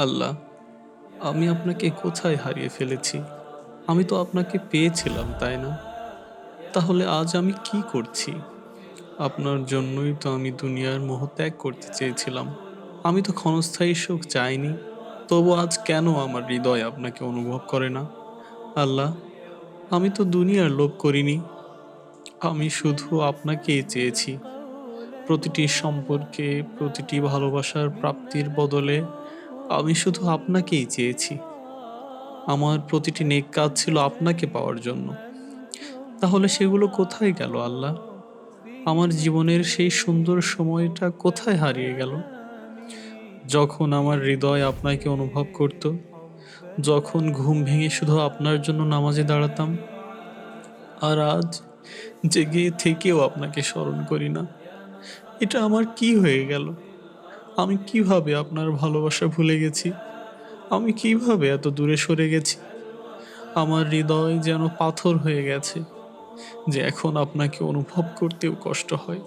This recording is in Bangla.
আল্লাহ, আমি আপনাকে কোথায় হারিয়ে ফেলেছি? আমি তো আপনাকে পেয়েছিলাম, তাই না? তাহলে আজ আমি কি করছি? আপনার জন্যই তো আমি দুনিয়ার মোহ ত্যাগ করতে চেয়েছিলাম। আমি তো ক্ষণস্থায়ী সুখ চাইনি। তবু আজ কেন আমার হৃদয় আপনাকে অনুভব করে না? আল্লাহ, আমি তো দুনিয়ার লোভ করিনি। আমি শুধু আপনাকেই চেয়েছি। প্রতিটি সম্পর্কে, প্রতিটি ভালোবাসার প্রাপ্তির বদলে আমি শুধু আপনাকেই চেয়েছি। আমার প্রতিটি নেক কাজ ছিল আপনাকে পাওয়ার জন্য। তাহলে সেগুলো কোথায় গেল আল্লাহ? আমার জীবনের সেই সুন্দর সময়টা কোথায় হারিয়ে গেল? যখন আমার হৃদয় আপনাকে অনুভব করত, যখন ঘুম ভেঙে শুধু আপনার জন্য নামাজে দাঁড়াতাম, আর আজ জেগে থেকেও আপনাকে স্মরণ করি না। এটা আমার কি হয়ে গেল? আমি কিভাবে আপনার ভালোবাসা ভুলে গেছি? আমি কিভাবে এত দূরে সরে গেছি? আমার হৃদয় যেন পাথর হয়ে গেছে, যে এখন আপনাকে অনুভব করতেও কষ্ট হয়।